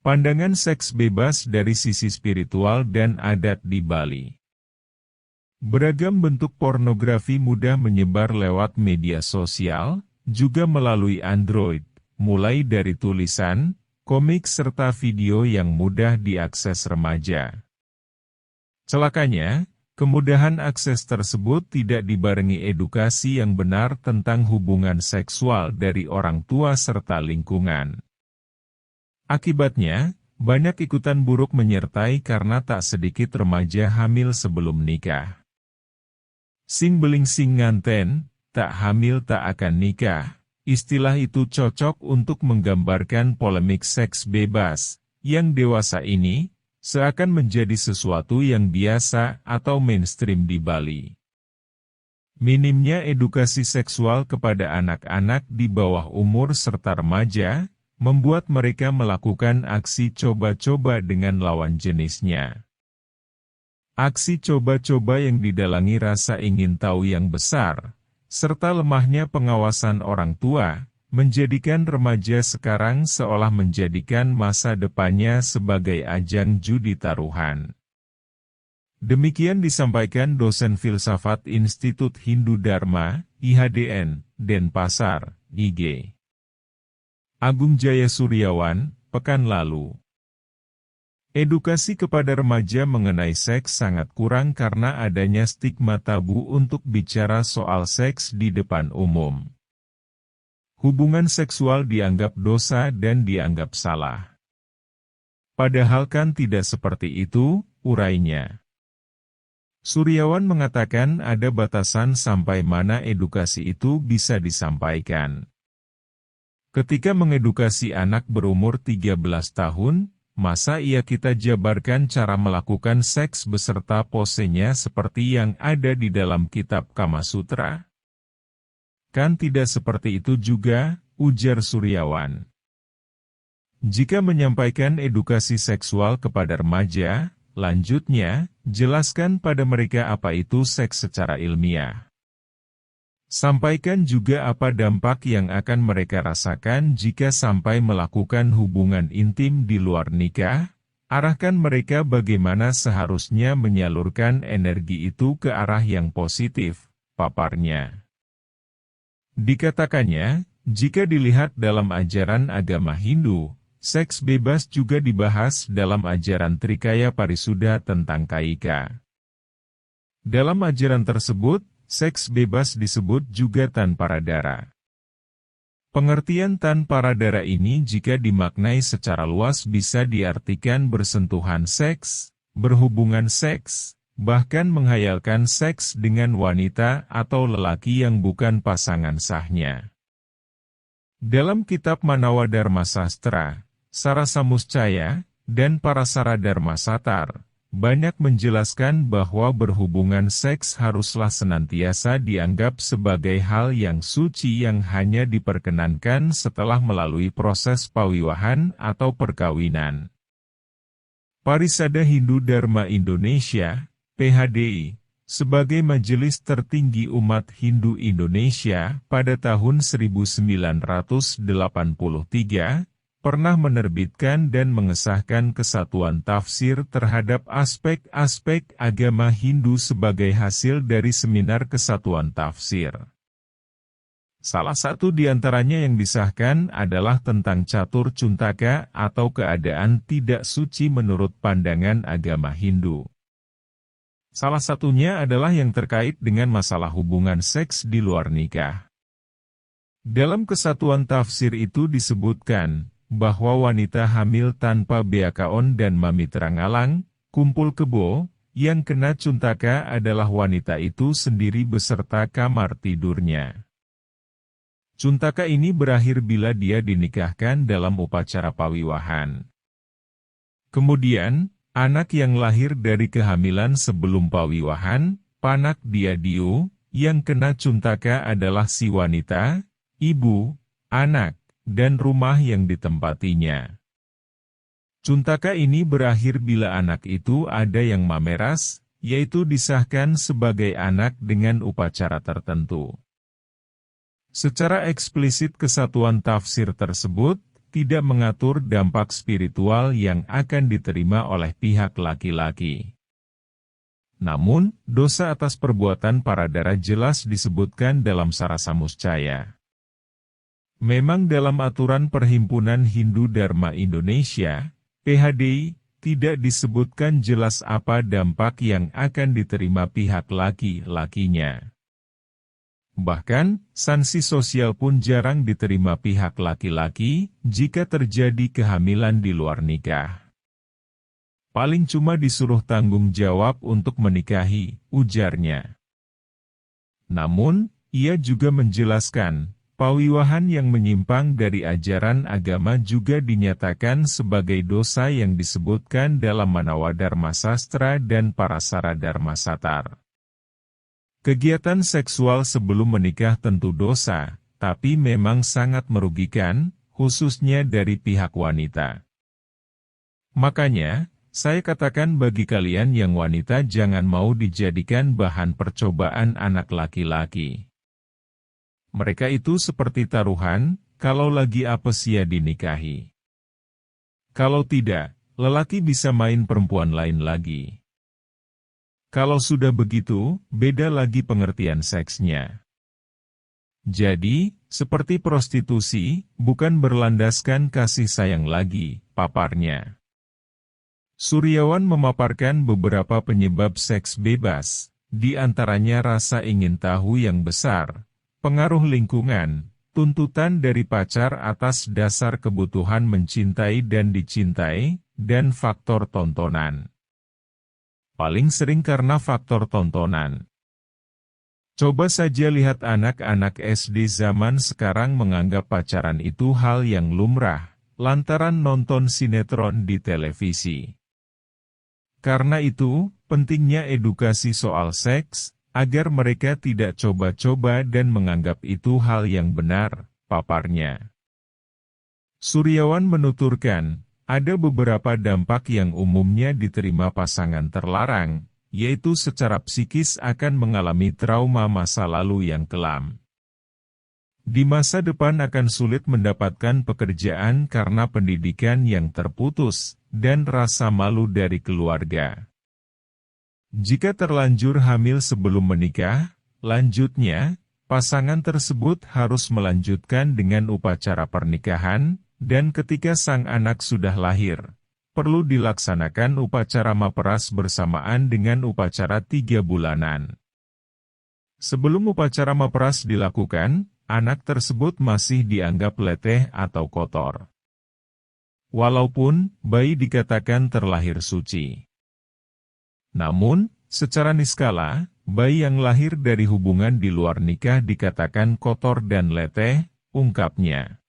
Pandangan seks bebas dari sisi spiritual dan adat di Bali. Beragam bentuk pornografi mudah menyebar lewat media sosial, juga melalui Android, mulai dari tulisan, komik serta video yang mudah diakses remaja. Celakanya, kemudahan akses tersebut tidak dibarengi edukasi yang benar tentang hubungan seksual dari orang tua serta lingkungan. Akibatnya, banyak ikutan buruk menyertai karena tak sedikit remaja hamil sebelum nikah. Sing beling sing nganten, tak hamil tak akan nikah. Istilah itu cocok untuk menggambarkan polemik seks bebas, yang dewasa ini, seakan menjadi sesuatu yang biasa atau mainstream di Bali. Minimnya edukasi seksual kepada anak-anak di bawah umur serta remaja, membuat mereka melakukan aksi coba-coba dengan lawan jenisnya. Aksi coba-coba yang didalangi rasa ingin tahu yang besar, serta lemahnya pengawasan orang tua, menjadikan remaja sekarang seolah menjadikan masa depannya sebagai ajang judi taruhan. Demikian disampaikan dosen filsafat Institut Hindu Dharma, IHDN, Denpasar, IG. Agung Jaya Suryawan, pekan lalu. Edukasi kepada remaja mengenai seks sangat kurang karena adanya stigma tabu untuk bicara soal seks di depan umum. Hubungan seksual dianggap dosa dan dianggap salah. Padahal kan tidak seperti itu, urainya. Suryawan mengatakan ada batasan sampai mana edukasi itu bisa disampaikan. Ketika mengedukasi anak berumur 13 tahun, masa iya kita jabarkan cara melakukan seks beserta posenya seperti yang ada di dalam kitab Kama Sutra? Kan tidak seperti itu juga, ujar Suryawan. Jika menyampaikan edukasi seksual kepada remaja, lanjutnya, jelaskan pada mereka apa itu seks secara ilmiah. Sampaikan juga apa dampak yang akan mereka rasakan jika sampai melakukan hubungan intim di luar nikah, arahkan mereka bagaimana seharusnya menyalurkan energi itu ke arah yang positif, paparnya. Dikatakannya, jika dilihat dalam ajaran agama Hindu, seks bebas juga dibahas dalam ajaran Trikaya Parisuddha tentang kaika. Dalam ajaran tersebut, seks bebas disebut juga tanpa radara. Pengertian tanpa radara ini jika dimaknai secara luas bisa diartikan bersentuhan seks, berhubungan seks, bahkan menghayalkan seks dengan wanita atau lelaki yang bukan pasangan sahnya. Dalam kitab Manawa Dharma Sastra, Sarasamuscaya, dan Parasara Dharma Satar, banyak menjelaskan bahwa berhubungan seks haruslah senantiasa dianggap sebagai hal yang suci yang hanya diperkenankan setelah melalui proses pawiwahan atau perkawinan. Parisada Hindu Dharma Indonesia, PHDI, sebagai majelis tertinggi umat Hindu Indonesia pada tahun 1983, pernah menerbitkan dan mengesahkan kesatuan tafsir terhadap aspek-aspek agama Hindu sebagai hasil dari seminar kesatuan tafsir. Salah satu di antaranya yang disahkan adalah tentang catur cuntaka atau keadaan tidak suci menurut pandangan agama Hindu. Salah satunya adalah yang terkait dengan masalah hubungan seks di luar nikah. Dalam kesatuan tafsir itu disebutkan bahwa wanita hamil tanpa beakaon dan mamitra ngalang, kumpul kebo, yang kena cuntaka adalah wanita itu sendiri beserta kamar tidurnya. Cuntaka ini berakhir bila dia dinikahkan dalam upacara pawiwahan. Kemudian, anak yang lahir dari kehamilan sebelum pawiwahan, panak dia diu, yang kena cuntaka adalah si wanita, ibu, anak, dan rumah yang ditempatinya. Cuntaka ini berakhir bila anak itu ada yang mameras, yaitu disahkan sebagai anak dengan upacara tertentu. Secara eksplisit kesatuan tafsir tersebut, tidak mengatur dampak spiritual yang akan diterima oleh pihak laki-laki. Namun, dosa atas perbuatan para dara jelas disebutkan dalam Sarasa Muscaya. Memang dalam aturan Perhimpunan Hindu Dharma Indonesia, PHDI, tidak disebutkan jelas apa dampak yang akan diterima pihak laki-lakinya. Bahkan, sanksi sosial pun jarang diterima pihak laki-laki jika terjadi kehamilan di luar nikah. Paling cuma disuruh tanggung jawab untuk menikahi, ujarnya. Namun, ia juga menjelaskan, pawiwahan yang menyimpang dari ajaran agama juga dinyatakan sebagai dosa yang disebutkan dalam Manawa Dharma Sastra dan Parasara Dharma Satar. Kegiatan seksual sebelum menikah tentu dosa, tapi memang sangat merugikan, khususnya dari pihak wanita. Makanya, saya katakan bagi kalian yang wanita jangan mau dijadikan bahan percobaan anak laki-laki. Mereka itu seperti taruhan, kalau lagi apes ya dinikahi. Kalau tidak, lelaki bisa main perempuan lain lagi. Kalau sudah begitu, beda lagi pengertian seksnya. Jadi, seperti prostitusi, bukan berlandaskan kasih sayang lagi, paparnya. Suryawan memaparkan beberapa penyebab seks bebas, di antaranya rasa ingin tahu yang besar, pengaruh lingkungan, tuntutan dari pacar atas dasar kebutuhan mencintai dan dicintai, dan faktor tontonan. Paling sering karena faktor tontonan. Coba saja lihat anak-anak SD zaman sekarang menganggap pacaran itu hal yang lumrah, lantaran nonton sinetron di televisi. Karena itu, pentingnya edukasi soal seks, agar mereka tidak coba-coba dan menganggap itu hal yang benar, paparnya. Suryawan menuturkan, ada beberapa dampak yang umumnya diterima pasangan terlarang, yaitu secara psikis akan mengalami trauma masa lalu yang kelam. Di masa depan akan sulit mendapatkan pekerjaan karena pendidikan yang terputus, dan rasa malu dari keluarga. Jika terlanjur hamil sebelum menikah, lanjutnya, pasangan tersebut harus melanjutkan dengan upacara pernikahan, dan ketika sang anak sudah lahir, perlu dilaksanakan upacara maperas bersamaan dengan upacara 3 bulanan. Sebelum upacara maperas dilakukan, anak tersebut masih dianggap leteh atau kotor. Walaupun, bayi dikatakan terlahir suci. Namun, secara niskala, bayi yang lahir dari hubungan di luar nikah dikatakan kotor dan leteh, ungkapnya.